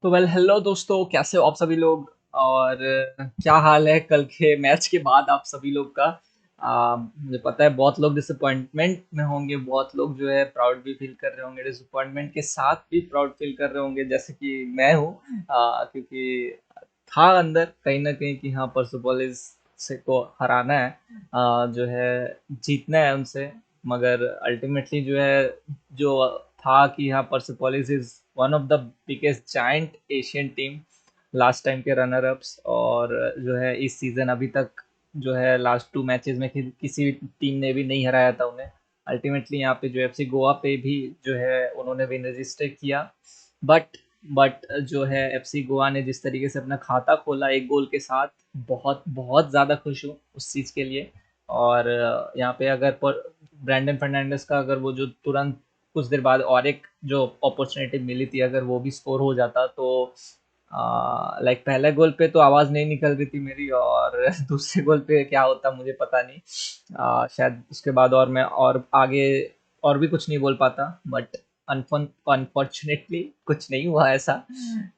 तो हेलो दोस्तों, कैसे हो आप सभी लोग। और क्या हाल है कल के मैच के बाद आप सभी लोग का। मुझे पता है बहुत लोग डिसअपॉइंटमेंट में होंगे, बहुत लोग जो है प्राउड भी फील कर रहे होंगे, डिसअपॉइंटमेंट के साथ भी प्राउड फील कर रहे होंगे, जैसे कि मैं हूँ। क्योंकि था अंदर कहीं ना कहीं कि हाँ परसेपोलिस से को हराना है, जो है जीतना है उनसे। मगर अल्टीमेटली जो है, जो था कि हाँ Persepolis is one of the biggest giant Asian team, last time के रनर अप्स। और जो है इस सीजन अभी तक जो है लास्ट 2 मैचेस में किसी भी टीम ने भी नहीं हराया था उन्हें। अल्टीमेटली यहाँ पे जो एफसी गोवा पे भी जो है उन्होंने विन रजिस्टर किया। बट बट जो है एफसी गोवा ने जिस तरीके से अपना खाता खोला एक गोल के साथ, बहुत बहुत ज़्यादा खुश हूँ उस चीज़ के लिए। और यहाँ पे अगर ब्रैंडन फर्नांडिस का अगर वो जो तुरंत कुछ देर बाद और एक जो अपॉर्चुनिटी मिली थी, अगर वो भी स्कोर हो जाता तो लाइक पहले गोल पे तो आवाज़ नहीं निकल रही थी मेरी, और दूसरे गोल पे क्या होता मुझे पता नहीं। शायद उसके बाद और मैं और आगे और भी कुछ नहीं बोल पाता। बट अनफॉर्चुनेटली कुछ नहीं हुआ ऐसा।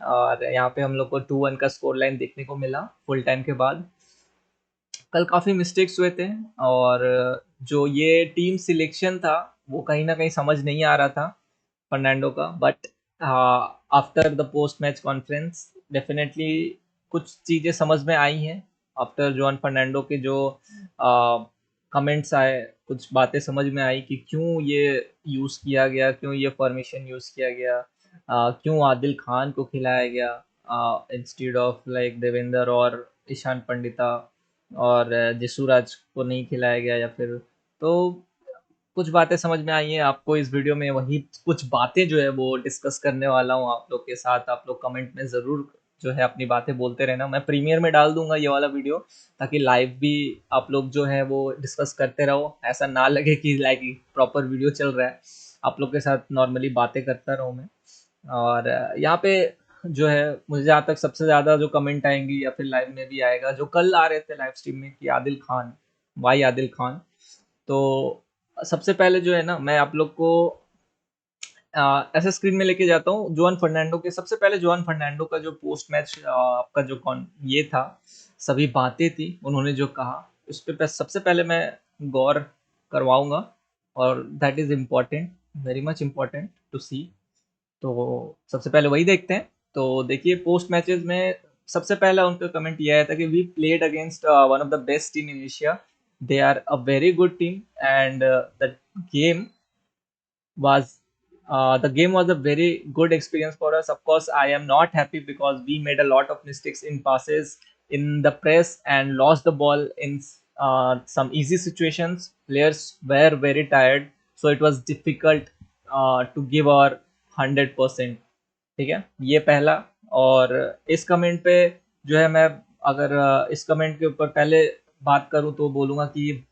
और यहाँ पे हम लोग को 2-1 का स्कोर लाइन देखने को मिला फुल टाइम के बाद। कल काफ़ी मिस्टेक्स हुए थे, और जो ये टीम सिलेक्शन था वो कहीं ना कहीं समझ नहीं आ रहा था फर्नांडो का। But after the post match conference definitely कुछ चीज़ें समझ में आई हैं। आफ्टर जॉन फर्नांडो के जो कमेंट्स आए, कुछ बातें समझ में आई कि क्यों ये यूज़ किया गया, क्यों ये फॉर्मेशन यूज़ किया गया, क्यों आदिल खान को खिलाया गया इंस्टीड ऑफ लाइक देवेंद्र और ईशान पंडिता, और जसूराज को नहीं खिलाया गया। या फिर तो कुछ बातें समझ में आई हैं आपको इस वीडियो में, वही कुछ बातें जो है वो डिस्कस करने वाला हूँ आप लोग के साथ। आप लोग कमेंट में ज़रूर जो है अपनी बातें बोलते रहना। मैं प्रीमियर में डाल दूंगा ये वाला वीडियो, ताकि लाइव भी आप लोग जो है वो डिस्कस करते रहो, ऐसा ना लगे कि लाइक प्रॉपर वीडियो चल रहा है। आप लोग के साथ नॉर्मली बातें करता रहूँ मैं। और यहाँ पे जो है मुझे जहाँ तक सबसे ज़्यादा जो कमेंट आएंगी या फिर लाइव में भी आएगा, जो कल आ रहे थे लाइव स्ट्रीम में, कि आदिल खान, वाई आदिल खान। तो सबसे पहले जो है ना, मैं आप लोग को ऐसे स्क्रीन में लेके जाता हूँ जोन फर्नांडो के। सबसे पहले जोन फर्नांडो का जो पोस्ट मैच आपका जो कौन ये था, सभी बातें थी उन्होंने जो कहा, उस पर सबसे पहले मैं गौर करवाऊंगा। और that is important, very much important to see. तो सबसे पहले वही देखते हैं। तो देखिए पोस्ट मैचेस में सबसे पहला उनका कमेंट ये आया था कि we played against one of the best team in Asia, they are a very good team, and the game was the game was a very good experience for us. Of course, I am not happy because we made a lot of mistakes in passes in the press and lost the ball in some easy situations. Players were very tired, so it was difficult to give our 100%. ठीक है, ये पहला। और इस comment पे जो है मैं, अगर इस कमेंट के ऊपर पहले बात करूं तो बोलूंगा कि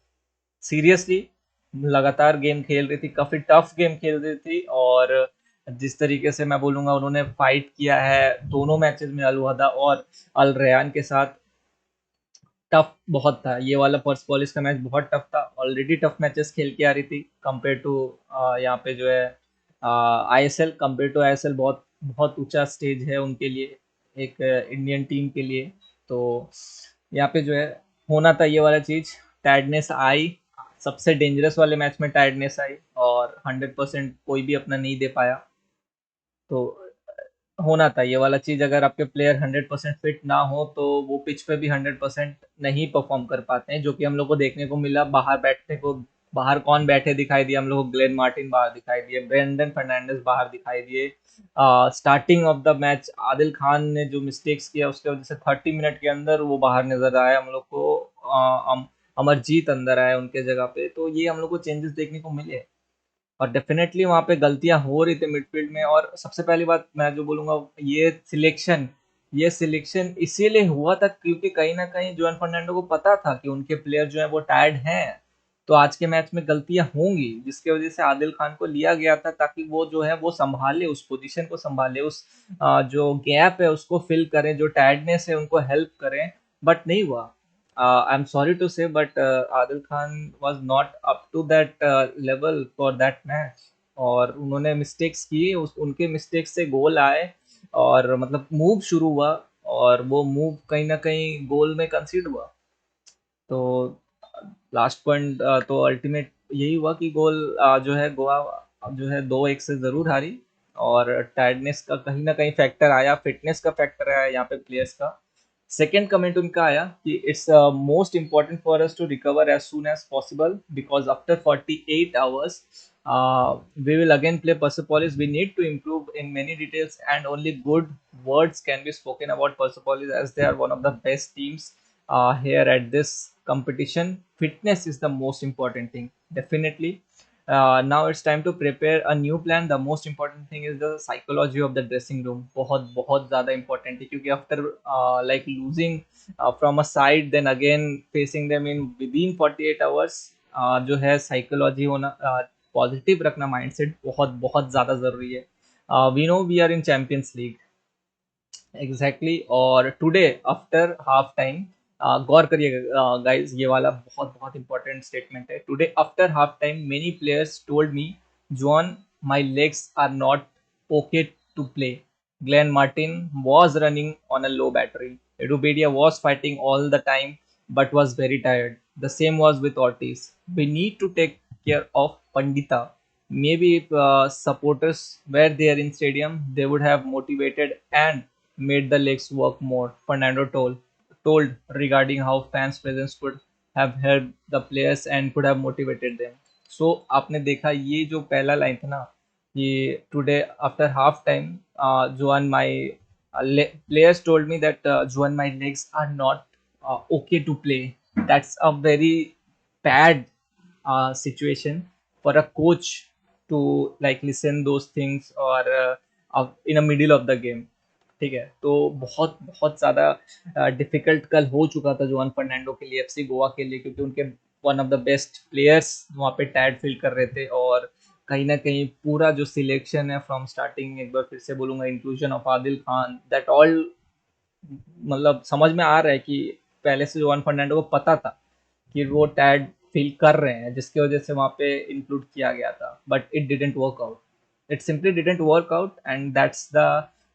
सीरियसली लगातार गेम खेल रही थी, काफ़ी टफ गेम खेल रही थी। और जिस तरीके से मैं बोलूँगा उन्होंने फाइट किया है दोनों मैचेस में, अल वहदा और अल रयान के साथ, टफ बहुत था ये वाला। पर्सपोलिस का मैच बहुत टफ था, ऑलरेडी टफ मैचेस खेल के आ रही थी कंपेयर टू यहाँ पे जो है आईएसएल। कंपेयर टू आईएसएल बहुत बहुत ऊंचा स्टेज है उनके लिए, एक इंडियन टीम के लिए। तो यहाँ पे जो है होना था ये वाला चीज़, टायर्डनेस आई, सबसे डेंजरस वाले मैच में टायर्डनेस आई, और 100% कोई भी अपना नहीं दे पाया। तो होना था ये वाला चीज़, अगर आपके प्लेयर 100% फिट ना हो तो वो पिच पे भी 100% नहीं परफॉर्म कर पाते हैं, जो कि हम लोग को देखने को मिला। बाहर बैठने को, बाहर कौन बैठे दिखाई दिया हम लोग को, ग्लेन मार्टिन बाहर दिखाई दिए, ब्रेंडन फर्नांडिस बाहर दिखाई दिए। Starting of the match Adil Khan ने जो मिस्टेक्स किया उसके वजह से 30 मिनट के अंदर वो बाहर नजर आया हम लोग को। अमरजीत अंदर आए उनके जगह पे, तो ये हम लोग को चेंजेस देखने को मिले। और डेफिनेटली वहाँ पे गलतियाँ हो रही थी मिडफील्ड में। और सबसे पहली बात मैं जो बोलूँगा, ये सिलेक्शन इसीलिए हुआ था क्योंकि कहीं ना कहीं जोन फर्नांडो को पता था कि उनके प्लेयर जो है वो टायर्ड हैं, तो आज के मैच में गलतियां होंगी, जिसकी वजह से आदिल खान को लिया गया था, ताकि वो जो है वो संभाले, उस पोजीशन को संभाले, उस जो गैप है उसको फिल करें, जो टायर्डनेस है उनको हेल्प करें। बट नहीं हुआ। I am sorry to say, but Adil Khan was not up to that level for that match. और उन्होंने मिस्टेक्स की, उनके मिस्टेक्स से गोल आए। और मतलब मूव शुरू हुआ और वो मूव कहीं ना कहीं गोल में कंसीड हुआ। तो लास्ट पॉइंट तो अल्टीमेट यही हुआ कि गोल जो है गोवा जो है 2-1 से ज़रूर हारी। और टायर्डनेस का कहीं ना कहीं फैक्टर आया, फिटनेस का फैक्टर आया यहाँ पे प्लेयर्स का। सेकेंड कमेंट उनका आया कि it's most important for us to recover as soon as possible because after 48 hours we will again play Persepolis. We need to improve in many details, and only good words can be spoken about Persepolis as they are one of the best teams here at this competition. Fitness is the most important thing, definitely. Now it's time to prepare a new plan. The most important thing is the psychology of the dressing room. बहुत बहुत ज़्यादा important है क्योंकि after like losing from a side then again facing them in within 48 hours जो है psychology होना positive रखना mindset बहुत बहुत ज़्यादा ज़रूरी है। We know we are in Champions League exactly. और टुडे आफ्टर हाफ टाइम गौर करिएगा गाइस, ये वाला बहुत बहुत इंपॉर्टेंट स्टेटमेंट है। Today after half time many players told me, John, my legs are not okay to play. Glenn Martin was running on a low battery. Edubedia was fighting all the time but was very tired. The same was with Ortiz. We need to take care of Pandita. Maybe if supporters were there in stadium, they would have motivated and made the legs work more. Fernando told regarding how fans' presence could have helped the players and could have motivated them. So आपने देखा ये जो पहला line था ना, ये today after half time Joan my players told me that Joan my legs are not okay to play. That's a very bad situation for a coach to like listen those things or in a middle of the game। ठीक है, तो बहुत बहुत ज़्यादा difficult कल हो चुका था जोआन फर्नांडो के लिए, एफसी गोवा के लिए, क्योंकि उनके one of the best players वहाँ पे टायर्ड फील कर रहे थे। और कहीं ना कहीं पूरा जो सिलेक्शन है फ्रॉम स्टार्टिंग, एक बार फिर से बोलूँगा, inclusion of Adil Khan, that all मतलब समझ में आ रहा है कि पहले से जोआन फर्नांडो को पता था कि वो टायर्ड फील कर रहे हैं, जिसकी वजह से वहाँ पे इंक्लूड किया गया था। But it didn't work out, it simply didn't work out and that's the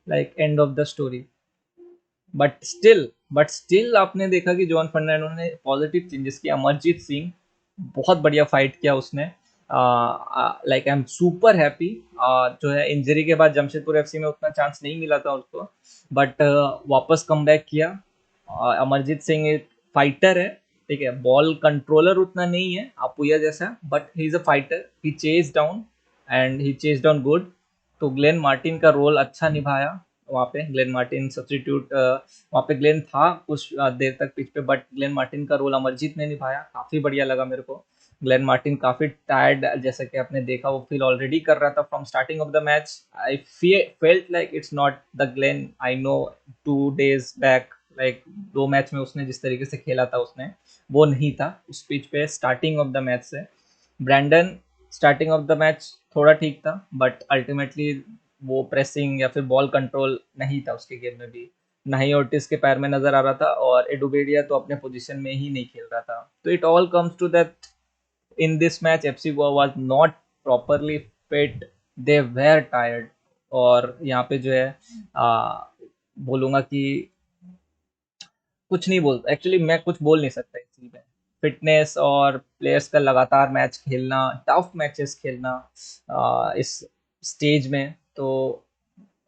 like end of the story. But still आपने देखा कि जॉन फर्नांडो ने पॉजिटिव चेंजेस किया। अमरजीत सिंह बहुत बढ़िया फाइट किया उसने। Like I am super happy. जो है इंजरी के बाद जमशेदपुर एफसी में उतना चांस नहीं मिला था उसको, बट वापस कम बैक किया। अमरजीत सिंह एक फाइटर है, ठीक है, बॉल कंट्रोलर उतना नहीं है अपुया जैसा, but he is a fighter. He chase down and he chase down good. तो ग्लेन मार्टिन का रोल अच्छा निभाया वहाँ पे। ग्लेन मार्टिन सब्स्टिट्यूट, वहाँ पे ग्लेन था कुछ देर तक पिच पे, बट ग्लेन मार्टिन का रोल अमरजीत ने निभाया, काफ़ी बढ़िया लगा मेरे को। ग्लेन मार्टिन काफ़ी टायर्ड, जैसा कि आपने देखा, वो फील ऑलरेडी कर रहा था from starting of the match. I felt like it's not the Glenn I know 2 days back. Like 2 match में उसने जिस तरीके से खेला था उसने वो नहीं था उस पिच पे स्टार्टिंग ऑफ द मैच से। Brandon starting of the match थोड़ा ठीक था, बट अल्टीमेटली वो प्रेसिंग या फिर बॉल कंट्रोल नहीं था उसके गेम में भी, ना ही ओर्टिस के पैर में नजर आ रहा था, और एडुबेरिया तो अपने पोजीशन में ही नहीं खेल रहा था। तो it all comes to that in this match FC Goa was not properly fit, they were tired। और यहाँ पे जो है बोलूँगा कि कुछ नहीं बोल, एक्चुअली मैं कुछ बोल नहीं सकता इस चीज में। फिटनेस और प्लेयर्स का लगातार मैच खेलना, टफ मैचेस खेलना इस स्टेज में तो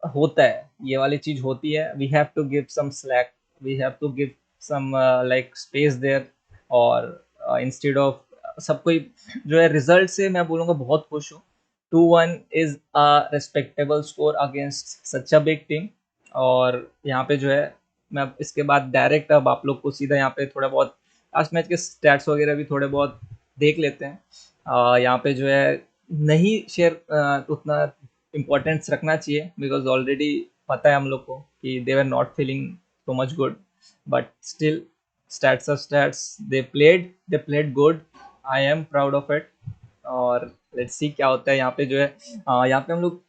होता है, ये वाली चीज होती है। We have to give some slack, we have to give some like space there. और इंस्टेड ऑफ सब कोई जो है रिजल्ट से मैं बोलूँगा बहुत खुश हूँ। 2-1 is a respectable score against such a big team. और यहाँ पे जो है मैं इसके बाद डायरेक्ट अब आप लोग को सीधा यहाँ पे थोड़ा बहुत लास्ट मैच के स्टैट्स वगैरह भी थोड़े बहुत देख लेते हैं। यहाँ पे जो है नहीं शेयर उतना इम्पोर्टेंस रखना चाहिए, बिकॉज ऑलरेडी पता है हम लोग को कि they were not feeling so much good. But still stats are stats, they played good, I am proud of it. और लेट्स सी क्या होता है यहाँ पे जो है। यहाँ पे हम लोग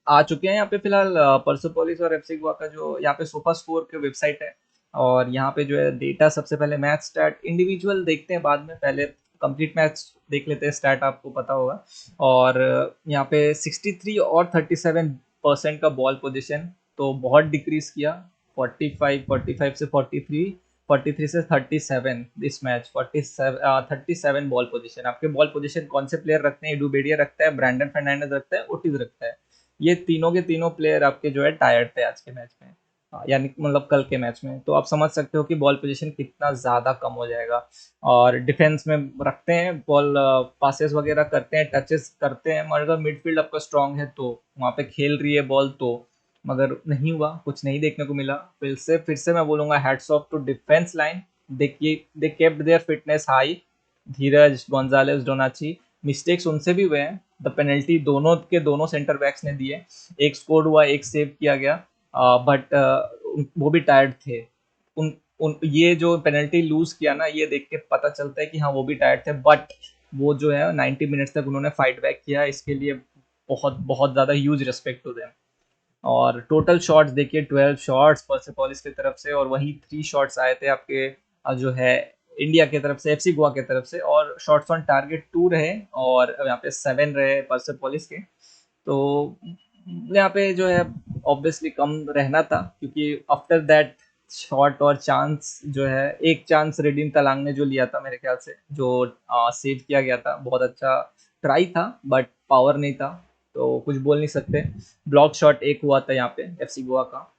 आ चुके हैं यहाँ पे फिलहाल परसोपोलिस और एफसी गोवा का जो यहाँ पे सोफा स्कोर के वेबसाइट है। और यहाँ पे जो है डेटा सबसे पहले मैच स्टार्ट इंडिविजुअल देखते हैं बाद में, पहले कंप्लीट मैच देख लेते हैं स्टार्ट, आपको पता होगा। और यहाँ पे 63 और 37% का बॉल पोजीशन, तो बहुत डिक्रीज किया, 45 से 43, 43 से 37 इस मैच, 37 बॉल पोजीशन। आपके बॉल पोजीशन कौन से प्लेयर रखते हैं? एडू बेडिया रखता है, ब्रैंडन फर्नांडिस रखता है, ओटिस रखता है। ये तीनों के तीनों प्लेयर आपके जो है टायर्ड थे आज के मैच में, यानी मतलब कल के मैच में। तो आप समझ सकते हो कि बॉल पोजीशन कितना ज़्यादा कम हो जाएगा। और डिफेंस में रखते हैं बॉल, पासेस वगैरह करते हैं, टचेस करते हैं, मगर अगर मिडफील्ड आपका स्ट्रांग है तो वहाँ पे खेल रही है बॉल तो, मगर नहीं हुआ, कुछ नहीं देखने को मिला। फिर से मैं बोलूँगा hats off to defence line. देखिए, they kept their fitness high. Dheeraj, Gonzalez, Donachie, mistakes उनसे भी हुए हैं। द पेनल्टी दोनों के दोनों सेंटर बैक्स ने दिए, एक स्कोर हुआ, एक सेव किया गया, बट वो भी टायर्ड थे। उन उन ये जो पेनल्टी लूज किया ना, ये देख के पता चलता है कि हाँ वो भी टायर्ड थे, बट वो जो है 90 मिनट्स तक उन्होंने फाइट बैक किया, इसके लिए बहुत बहुत ज़्यादा ह्यूज रिस्पेक्ट टू देम। और टोटल शॉट्स देखिए, 12 शॉट्स परसेपोलिस की तरफ से, और वही 3 शॉट्स आए थे आपके जो है इंडिया की तरफ से, एफसी गोवा की तरफ से। और शॉट्स ऑन टारगेट 2 रहे और यहाँ पे 7 रहे परसेपोलिस के। तो यहाँ पे जो है ऑब्वियसली कम रहना था, क्योंकि आफ्टर दैट शॉट और चांस जो है, एक चांस रेडिन तलांग ने जो लिया था मेरे ख्याल से, जो सेव किया गया था, बहुत अच्छा ट्राई था बट पावर नहीं था, तो कुछ बोल नहीं सकते। ब्लॉक शॉट एक हुआ था यहाँ पे एफसी गोवा का।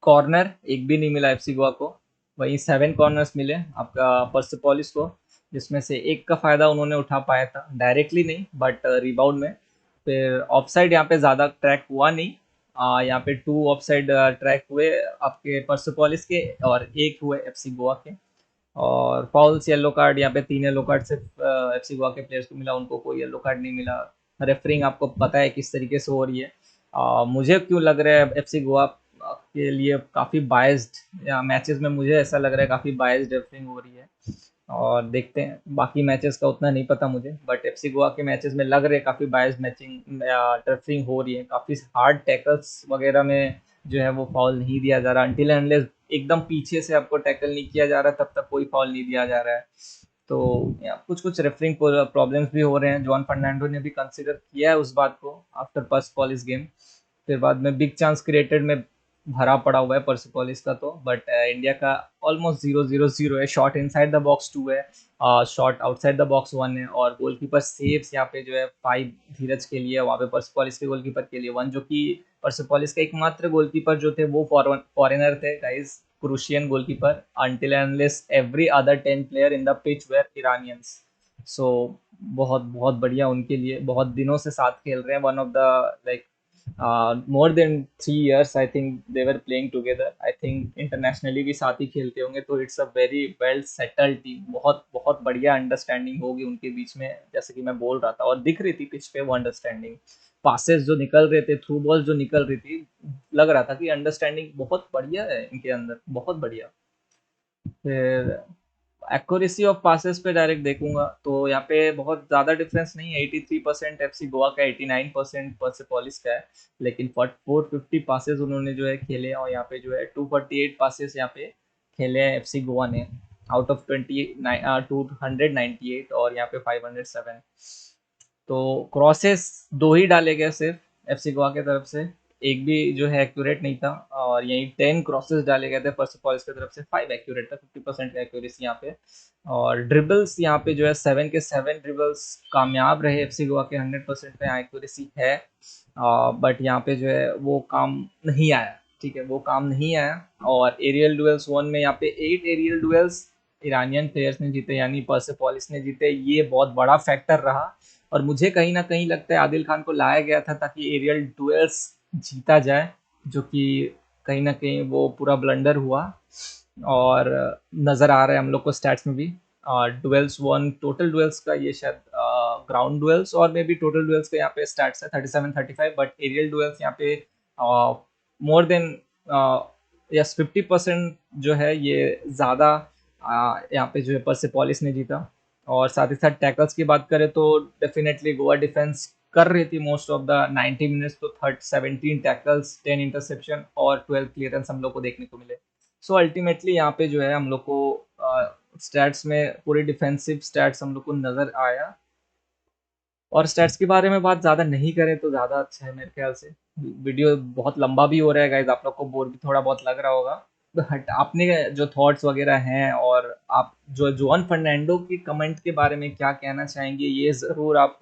कॉर्नर एक भी नहीं मिला एफसी गोवा को। वहीं 7 कॉर्नर्स मिले आपका पर्सेपोलिस को, जिसमें से एक का फायदा उन्होंने उठा पाया था, डायरेक्टली नहीं बट रिबाउंड में। फिर ऑफसाइड यहाँ पे ज़्यादा ट्रैक हुआ नहीं, यहाँ पे 2 ऑफसाइड ट्रैक हुए आपके पर्सेपोलिस के, और एक हुए एफसी गोवा के। और फॉल्स येलो कार्ड यहाँ पे 3 येलो कार्ड सिर्फ एफसी गोवा के प्लेयर्स को मिला, उनको कोई येलो कार्ड नहीं मिला। रेफरिंग आपको पता है किस तरीके से हो रही है। मुझे क्यों लग रहा है एफसी गोवा के लिए काफ़ी बायस्ड, या मैचेस में मुझे ऐसा लग रहा है काफ़ी बायस्ड रेफरिंग हो रही है। और देखते हैं, बाकी मैचेस का उतना नहीं पता मुझे, बट एफसी गोवा के मैचेस में लग रहे हैं काफ़ी बायस्ड मैचिंग रेफरिंग हो रही है। काफ़ी हार्ड टैकल्स वगैरह में जो है वो फाउल नहीं दिया जा रहा, अनटिल अनलेस एकदम पीछे से आपको टैकल नहीं किया जा रहा तब तक कोई फाउल नहीं दिया जा रहा है। तो कुछ कुछ रेफरिंग प्रॉब्लम्स भी हो रहे हैं। जॉन फर्नांडो ने भी कंसिडर किया है उस बात को आफ्टर पर्सेपोलिस गेम। फिर बाद में बिग चांस क्रिएटेड में भरा पड़ा हुआ है पर्सेपोलिस का तो, बट इंडिया का ऑलमोस्ट 0-0-0 है। शॉट इनसाइड द बॉक्स 2 है, शॉट आउटसाइड द बॉक्स 1 है, और गोलकीपर सेव्स यहाँ पे जो है 5 धीरज के लिए, वहाँ पे पर्सेपोलिस के गोलकीपर के लिए 1, जो कि पर्सेपोलिस का एकमात्र गोलकीपर जो थे वो फॉरेनर थे guys, Croatian goalkeeper, until and unless every other 10 player in the pitch were Iranians। सो बहुत बहुत बढ़िया उनके लिए, बहुत दिनों से साथ खेल रहे हैं, one of the like more than 3 years I think they were playing together. I think internationally भी साथ ही खेलते होंगे, तो it's a very well settled team. बहुत बहुत बढ़िया अंडरस्टैंडिंग होगी उनके बीच में, जैसे कि मैं बोल रहा था, और दिख रही थी पिच पे वो अंडरस्टैंडिंग। पासेस जो निकल रहे थे, थ्रू बॉल जो निकल रही थी, लग रहा था कि अंडरस्टैंडिंग बहुत बढ़िया है इनके अंदर, बहुत बढ़िया। फिर एक्यूरेसी ऑफ पासेस पे डायरेक्ट देखूंगा तो यहाँ पे बहुत ज़्यादा डिफरेंस नहीं है, 83% एफसी गोवा का, 89% पर्सेपोलिस का है। लेकिन 450 पासेस उन्होंने जो है खेले, और यहाँ पे जो है 248 पासेस यहाँ पे खेले हैं एफसी गोवा ने, आउट ऑफ 298, और यहाँ पे 507। तो क्रॉसेस 2 ही डाले गए सिर्फ एफसी गोवा की तरफ से, एक भी जो है एक्यूरेट नहीं था। और यही 10 क्रॉसेस डाले गए थे पर्सेपोलिस की तरफ से, 5 एक्यूरेट था, 50% का एक्यूरेसी यहाँ पे। और ड्रिबल्स यहाँ पे जो है 7 के 7 ड्रिबल्स कामयाब रहे एफसी गोवा के, 100% पे एक्यूरेसी है। बट यहाँ पे जो है वो काम नहीं आया, ठीक है, वो काम नहीं आया। और एरियल डुएल्स 1 में यहाँ पे 8 एरियल डुएल्स ईरानियन प्लेयर्स ने जीते, यानी पर्सेपोलिस ने जीते, ये बहुत बड़ा फैक्टर रहा। और मुझे कहीं ना कहीं लगता है आदिल खान को लाया गया था ताकि एरियल डुएल्स जीता जाए, जो कि कहीं ना कहीं वो पूरा ब्लंडर हुआ। और नज़र आ रहा है हम लोग को स्टैट्स में भी, डुएल्स 1 टोटल डुएल्स का, ये शायद ग्राउंड डुएल्स और मे बी टोटल डुएल्स का यहाँ पे स्टैट्स है 37-35, बट एरियल डुएल्स यहाँ पे मोर देन यस 50% जो है ये ज़्यादा यहाँ पे जो है पर्सेपोलिस ने जीता। और साथ ही साथ टैकल्स की बात करें तो डेफिनेटली गोवा डिफेंस कर रही थी मोस्ट ऑफ द 90 मिनट्स, तो 17 टैकल्स, 10 इंटरसेप्शन और 12 क्लियरेंस हम लोग को देखने को मिले। सो अल्टीमेटली यहाँ पे जो है हम लोग को स्टैट्स में पूरी डिफेंसिव स्टैट्स हम लोग को नज़र आया। और स्टैट्स के बारे में बात ज़्यादा नहीं करें तो ज़्यादा अच्छा है मेरे ख्याल से। वीडियो बहुत लंबा भी हो रहा है गाइस, आप लोग को बोर भी थोड़ा बहुत लग रहा होगा। बट आपने जो थॉट्स वगैरह हैं और आप जो जोन फर्नांडो की कमेंट के बारे में क्या कहना चाहेंगे, ये ज़रूर आप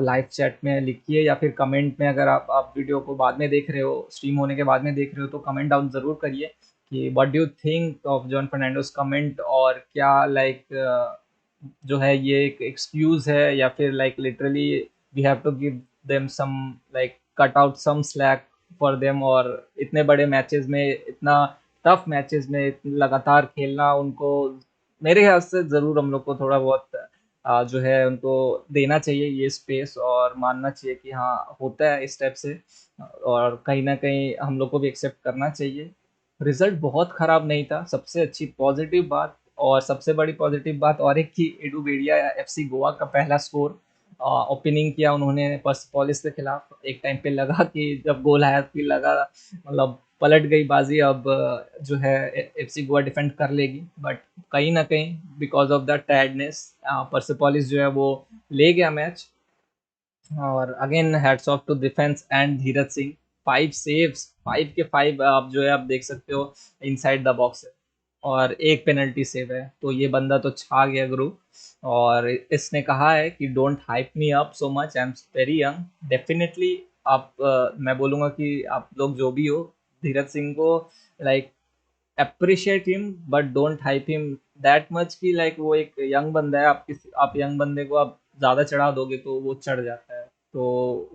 लाइव चैट में लिखिए, या फिर कमेंट में, अगर आप वीडियो को बाद में देख रहे हो, स्ट्रीम होने के बाद में देख रहे हो, तो कमेंट डाउन ज़रूर करिए कि what do you think of Juan Ferrando comment, और क्या लाइक जो है ये एक एक्सक्यूज है, या फिर like literally we have to give them some, like cut out some slack for them, और इतने बड़े मैचेस में, इतना टफ मैचेस में लगातार खेलना उनको, मेरे ख्याल से ज़रूर हम लोग को थोड़ा बहुत जो है उनको देना चाहिए ये स्पेस, और मानना चाहिए कि हाँ होता है इस टाइप से, और कहीं ना कहीं हम लोग को भी एक्सेप्ट करना चाहिए। रिजल्ट बहुत खराब नहीं था, सबसे अच्छी पॉजिटिव बात, और सबसे बड़ी पॉजिटिव बात और एक कि एडू बेडिया एफसी गोवा का पहला स्कोर ओपनिंग किया उन्होंने पर्सपोलिस के खिलाफ। एक टाइम पे लगा कि जब गोल आया फिर लगा मतलब पलट गई बाजी, अब जो है एफसी गोवा डिफेंड कर लेगी, बट कहीं ना कहीं because of the tiredness Persepolis जो है वो ले गया मैच। और again hats off to defence and Dheeraj Singh, 5 saves, 5 के 5 आप जो है आप देख सकते हो इनसाइड द बॉक्स है, और एक पेनल्टी सेव है, तो ये बंदा तो छा गया गुरु। और इसने कहा है कि don't hype me up so much, I am very young. Definitely आप मैं बोलूँगा कि आप लोग जो भी हो, धीरज सिंह को like appreciate him, but don't hype him that much कि लाइक वो एक यंग बंदा है, आप यंग बंदे को आप ज़्यादा चढ़ा दोगे तो वो चढ़ जाता है। तो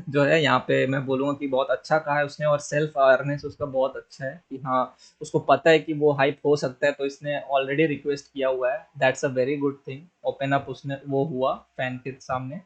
जो है यहाँ पे मैं बोलूँगा कि बहुत अच्छा कहा है उसने, और सेल्फ अवेयरनेस उसका बहुत अच्छा है कि हाँ उसको पता है कि वो हाइप हो सकता है, तो इसने ऑलरेडी रिक्वेस्ट किया हुआ है, that's a very good thing. Open up उसने वो हुआ फैन के सामने।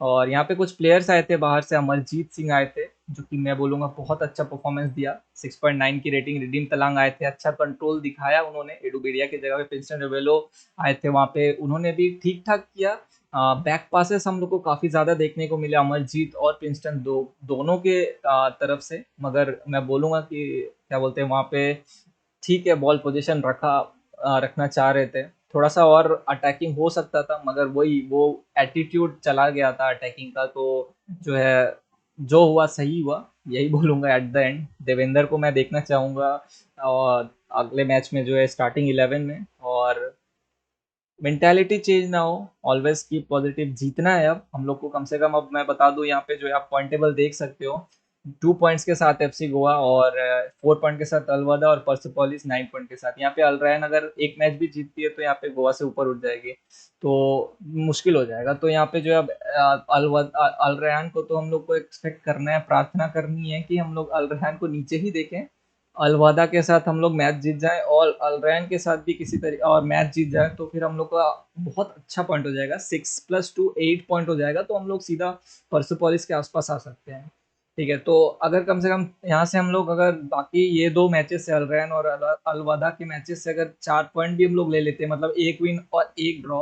और यहाँ पे कुछ प्लेयर्स आए थे बाहर से, अमरजीत सिंह आए थे जो कि मैं बोलूँगा बहुत अच्छा परफॉर्मेंस दिया, 6.9 की रेटिंग। रिडीम तलांग आए थे, अच्छा कंट्रोल दिखाया उन्होंने, एडुबेरिया की जगह पे प्रिंसटन रेवेलो आए थे, वहाँ पे उन्होंने भी ठीक ठाक किया। बैक पासेस हम लोग को काफ़ी ज़्यादा देखने को मिले अमरजीत और प्रिंसटन दोनों के तरफ से, मगर मैं बोलूँगा कि क्या बोलते हैं वहाँ पे ठीक है, बॉल पोजीशन रखना चाह रहे थे, थोड़ा सा और अटैकिंग हो सकता था, मगर वही वो एटीट्यूड चला गया था अटैकिंग का, तो जो है जो हुआ सही हुआ, यही बोलूँगा एट द एंड। देवेंद्र को मैं देखना चाहूँगा और अगले मैच में जो है स्टार्टिंग 11 में, और मेंटालिटी चेंज ना हो, ऑलवेज कीप पॉजिटिव, जीतना है अब हम लोग को कम से कम। अब मैं बता दूं यहाँ पे जो है आप पॉइंटेबल देख सकते हो, 2 पॉइंट्स के साथ एफसी गोवा, और 4 पॉइंट के साथ अलवदा, और परसेपोलिस 9 पॉइंट के साथ। यहाँ पे अलरैन अगर एक मैच भी जीतती है तो यहाँ पे गोवा से ऊपर उठ जाएगी, तो मुश्किल हो जाएगा। तो यहाँ पे जो है अब अलरैन को तो हम लोग को एक्सपेक्ट करना है, प्रार्थना करनी है कि हम लोग अलरैन को नीचे ही देखें, अलवादा के साथ हम लोग मैच जीत जाएं, और अलरैन के साथ भी किसी तरीके और मैच जीत जाए, तो फिर हम लोग का बहुत अच्छा पॉइंट हो जाएगा, 6+2 8 पॉइंट हो जाएगा, तो हम लोग सीधा परसोपोलिस के आसपास आ सकते हैं। ठीक है, तो अगर कम से कम यहाँ से हम लोग अगर बाकी ये 2 मैचेस से अलरैन और अलवादा के मैचेस से अगर 4 पॉइंट भी हम लोग ले लेते हैं, मतलब एक विन और एक ड्रॉ,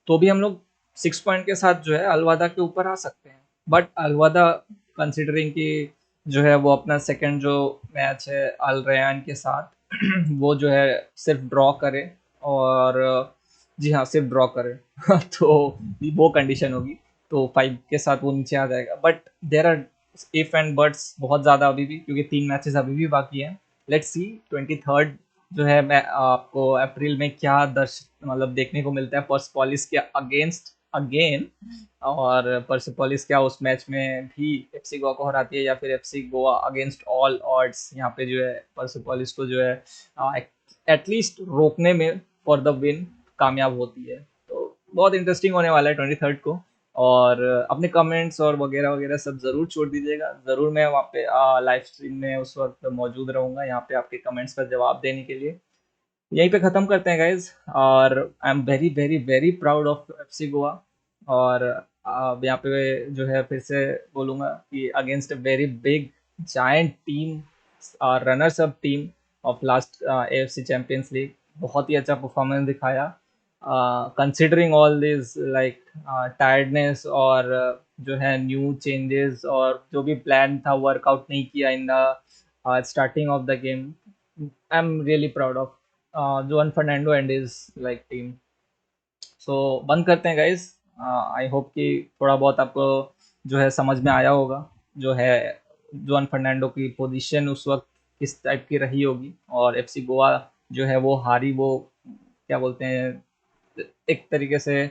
तो भी हम लोग 6 पॉइंट के साथ जो है अलवादा के ऊपर आ सकते हैं। बट अलवादा कंसिडरिंग कि जो है वो अपना सेकंड जो मैच है अल रयान के साथ वो जो है सिर्फ ड्रॉ करे, और जी हाँ सिर्फ ड्रॉ करे तो वो कंडीशन होगी, तो 5 के साथ वो नीचे आ जाएगा। But there are if and buts बहुत ज़्यादा अभी भी, क्योंकि 3 मैचेस अभी भी बाकी हैं। लेट्स सी 23rd जो है मैं आपको अप्रैल में क्या दर्श मतलब देखने को मिलता है पर्सपोलिस के अगेंस्ट अगेन, और परसेपोलिस क्या उस मैच में भी एफसी गोवा को हराती है, या फिर FC Goa against all odds यहाँ पे जो है परसेपोलिस को जो है एटलीस्ट रोकने में फॉर द विन कामयाब होती है। तो बहुत इंटरेस्टिंग होने वाला है 23rd को। और अपने कमेंट्स और वगैरह वगैरह सब ज़रूर छोड़ दीजिएगा, ज़रूर मैं वहाँ पे लाइव स्ट्रीम में उस वक्त मौजूद रहूँगा यहाँ पे आपके कमेंट्स का जवाब देने के लिए। यहीं पे ख़त्म करते हैं गाइज, और I am very very very proud of FC Goa. और अब यहाँ पे जो है फिर से बोलूँगा कि against a very big giant team, runners up team of last AFC champions league, बहुत ही अच्छा परफॉर्मेंस दिखाया considering all this like tiredness, और जो है न्यू चेंजेस, और जो भी प्लान था वर्कआउट नहीं किया in the starting of the game. I am really proud of Juan Ferrando and his like team. So बंद करते हैं गाइज, आई होप कि थोड़ा बहुत आपको जो है समझ में आया होगा, जो है जॉन फर्नांडो की पोजीशन उस वक्त किस टाइप की रही होगी, और एफसी गोवा जो है वो हारी, वो क्या बोलते हैं, एक तरीके से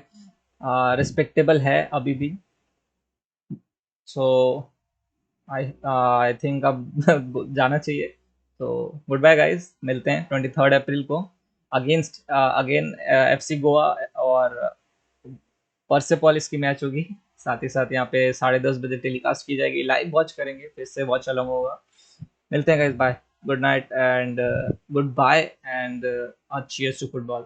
रिस्पेक्टेबल है अभी भी। सो आई आई थिंक अब जाना चाहिए। तो गुड बाय गाइस, मिलते हैं 23 अप्रैल को अगेंस्ट अगेन एफसी गोवा, और परसेपोलिस की मैच होगी। साथ ही साथ यहाँ पे 10:30 बजे टेलीकास्ट की जाएगी, लाइव वॉच करेंगे, फिर से वॉच अलॉन्ग होगा। मिलते हैं guys, bye, good night and good bye and cheers to football.